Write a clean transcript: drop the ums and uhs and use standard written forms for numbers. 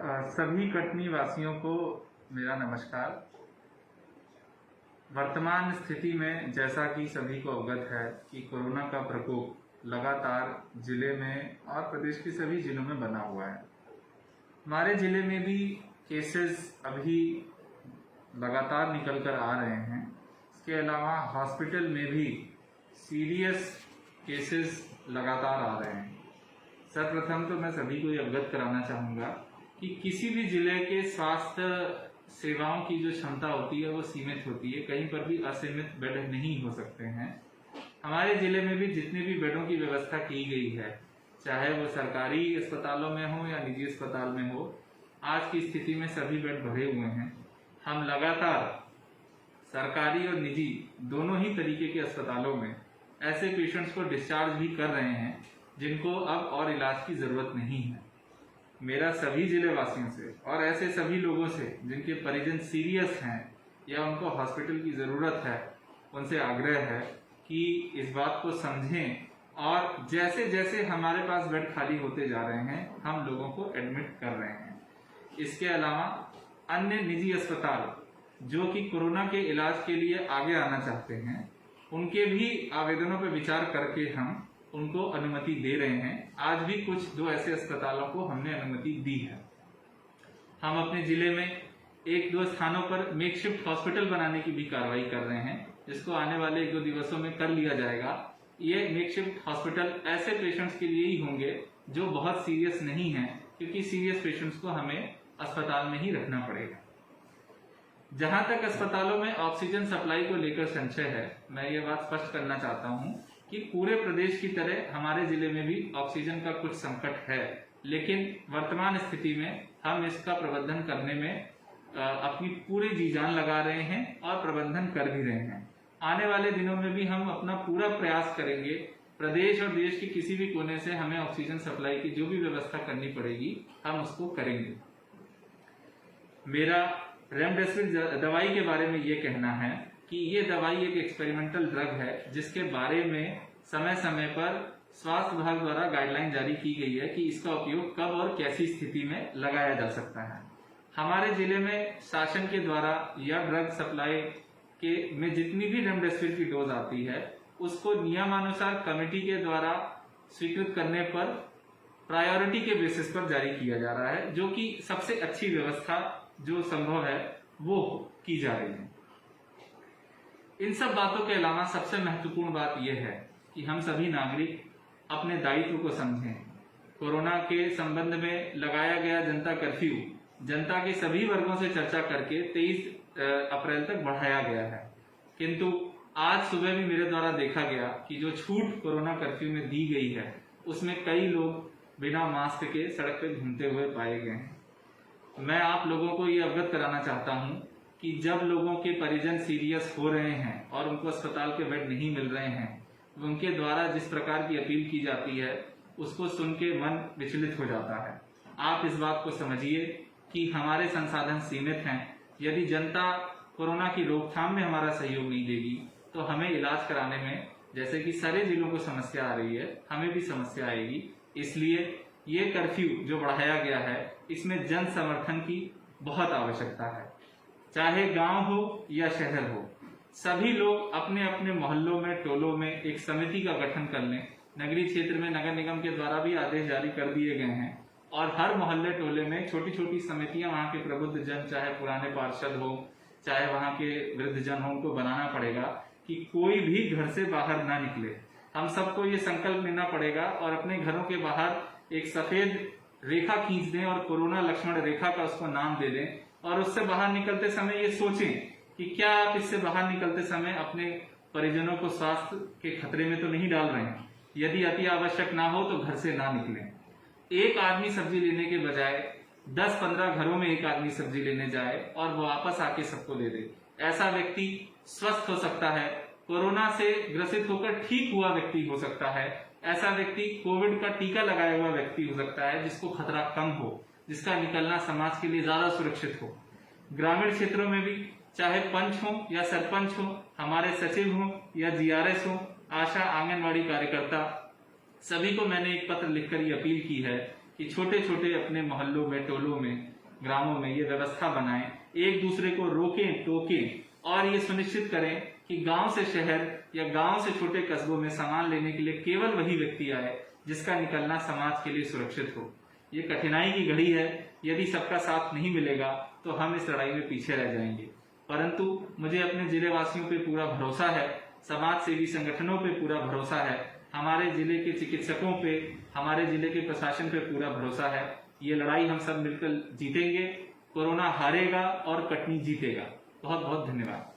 सभी कटनी वासियों को मेरा नमस्कार। वर्तमान स्थिति में जैसा कि सभी को अवगत है कि कोरोना का प्रकोप लगातार जिले में और प्रदेश के सभी जिलों में बना हुआ है। हमारे जिले में भी केसेस अभी लगातार निकल कर आ रहे हैं। इसके अलावा हॉस्पिटल में भी सीरियस केसेस लगातार आ रहे हैं। सर्वप्रथम तो मैं सभी को ये अवगत कराना चाहूँगा कि किसी भी जिले के स्वास्थ्य सेवाओं की जो क्षमता होती है वो सीमित होती है, कहीं पर भी असीमित बेड नहीं हो सकते हैं। हमारे जिले में भी जितने भी बेडों की व्यवस्था की गई है, चाहे वो सरकारी अस्पतालों में हो या निजी अस्पताल में हो, आज की स्थिति में सभी बेड भरे हुए हैं। हम लगातार सरकारी और निजी दोनों ही तरीके के अस्पतालों में ऐसे पेशेंट्स को डिस्चार्ज भी कर रहे हैं जिनको अब और इलाज की जरूरत नहीं है। मेरा सभी जिले वासियों से और ऐसे सभी लोगों से जिनके परिजन सीरियस हैं या उनको हॉस्पिटल की ज़रूरत है, उनसे आग्रह है कि इस बात को समझें और जैसे जैसे हमारे पास बेड खाली होते जा रहे हैं हम लोगों को एडमिट कर रहे हैं। इसके अलावा अन्य निजी अस्पताल जो कि कोरोना के इलाज के लिए आगे आना चाहते हैं, उनके भी आवेदनों पर विचार करके हम उनको अनुमति दे रहे हैं। आज भी दो ऐसे अस्पतालों को हमने अनुमति दी है। हम अपने जिले में 1-2 स्थानों पर मेकशिफ्ट हॉस्पिटल बनाने की भी कार्रवाई कर रहे हैं, जिसको आने वाले 1-2 दिवसों में कर लिया जाएगा। ये मेकशिफ्ट हॉस्पिटल ऐसे पेशेंट्स के लिए ही होंगे जो बहुत सीरियस नहीं है, क्योंकि सीरियस पेशेंट्स को हमें अस्पताल में ही रखना पड़ेगा। जहां तक अस्पतालों में ऑक्सीजन सप्लाई को लेकर संशय है, मैं ये बात स्पष्ट करना चाहता हूं कि पूरे प्रदेश की तरह हमारे जिले में भी ऑक्सीजन का कुछ संकट है, लेकिन वर्तमान स्थिति में हम इसका प्रबंधन करने में अपनी पूरी जी जान लगा रहे हैं और प्रबंधन कर भी रहे हैं। आने वाले दिनों में भी हम अपना पूरा प्रयास करेंगे। प्रदेश और देश के किसी भी कोने से हमें ऑक्सीजन सप्लाई की जो भी व्यवस्था करनी पड़ेगी हम उसको करेंगे। मेरा रेमडेसिविर दवाई के बारे में ये कहना है कि ये दवाई एक एक्सपेरिमेंटल ड्रग है, जिसके बारे में समय समय पर स्वास्थ्य विभाग द्वारा गाइडलाइन जारी की गई है कि इसका उपयोग कब और कैसी स्थिति में लगाया जा सकता है। हमारे जिले में शासन के द्वारा या ड्रग सप्लाई के में जितनी भी रेमडेसिविर की डोज आती है उसको नियमानुसार कमेटी के द्वारा स्वीकृत करने पर प्रायोरिटी के बेसिस पर जारी किया जा रहा है, जो कि सबसे अच्छी व्यवस्था जो संभव है वो की जा रही है। इन सब बातों के अलावा सबसे महत्वपूर्ण बात यह है कि हम सभी नागरिक अपने दायित्व को समझें। कोरोना के संबंध में लगाया गया जनता कर्फ्यू जनता के सभी वर्गों से चर्चा करके 23 अप्रैल तक बढ़ाया गया है, किंतु आज सुबह भी मेरे द्वारा देखा गया कि जो छूट कोरोना कर्फ्यू में दी गई है उसमें कई लोग बिना मास्क के सड़क पर घूमते हुए पाए गए हैं। मैं आप लोगों को ये अवगत कराना चाहता हूं कि जब लोगों के परिजन सीरियस हो रहे हैं और उनको अस्पताल के बेड नहीं मिल रहे हैं, उनके द्वारा जिस प्रकार की अपील की जाती है उसको सुन के मन विचलित हो जाता है। आप इस बात को समझिए कि हमारे संसाधन सीमित हैं। यदि जनता कोरोना की रोकथाम में हमारा सहयोग नहीं देगी तो हमें इलाज कराने में, जैसे कि सारे जिलों को समस्या आ रही है, हमें भी समस्या आएगी। इसलिए ये कर्फ्यू जो बढ़ाया गया है इसमें जन समर्थन की बहुत आवश्यकता है। चाहे गांव हो या शहर हो, सभी लोग अपने अपने मोहल्लों में, टोलों में एक समिति का गठन कर लें। नगरीय क्षेत्र में नगर निगम के द्वारा भी आदेश जारी कर दिए गए हैं और हर मोहल्ले टोले में छोटी छोटी समितियां, वहां के प्रबुद्ध जन, चाहे पुराने पार्षद हो चाहे वहां के वृद्ध जन हो, उनको बनाना पड़ेगा कि कोई भी घर से बाहर ना निकले। हम सबको ये संकल्प लेना पड़ेगा और अपने घरों के बाहर एक सफेद रेखा खींच दें और कोरोना लक्ष्मण रेखा का उसको नाम दे दें और उससे बाहर निकलते समय ये सोचें कि क्या आप इससे बाहर निकलते समय अपने परिजनों को स्वास्थ्य के खतरे में तो नहीं डाल रहे हैं। यदि अति आवश्यक ना हो तो घर से ना निकलें। एक आदमी सब्जी लेने के बजाय 10-15 घरों में एक आदमी सब्जी लेने जाए और वो वापस आके सबको दे दे। ऐसा व्यक्ति स्वस्थ हो सकता है, कोरोना से ग्रसित होकर ठीक हुआ व्यक्ति हो सकता है। ऐसा व्यक्ति कोविड का टीका लगाया हुआ व्यक्ति हो सकता है, जिसको खतरा कम हो, जिसका निकलना समाज के लिए ज्यादा सुरक्षित हो। ग्रामीण क्षेत्रों में भी चाहे पंच हो या सरपंच हो, हमारे सचिव हो या जीआरएस हो, आशा, आंगनवाड़ी कार्यकर्ता, सभी को मैंने एक पत्र लिखकर ये अपील की है कि छोटे छोटे अपने मोहल्लों में, टोलों में, ग्रामों में ये व्यवस्था बनाएं, एक दूसरे को रोकें, टोकें और ये सुनिश्चित करें कि गांव से शहर या गांव से छोटे कस्बों में सामान लेने के लिए केवल वही व्यक्ति आए जिसका निकलना समाज के लिए सुरक्षित हो। ये कठिनाई की घड़ी है, यदि सबका साथ नहीं मिलेगा तो हम इस लड़ाई में पीछे रह जाएंगे। परंतु मुझे अपने जिले वासियों पे पूरा भरोसा है, समाज सेवी संगठनों पे पूरा भरोसा है, हमारे जिले के चिकित्सकों पे, हमारे जिले के प्रशासन पे पूरा भरोसा है। ये लड़ाई हम सब मिलकर जीतेंगे। कोरोना हारेगा और कटनी जीतेगा। बहुत बहुत धन्यवाद।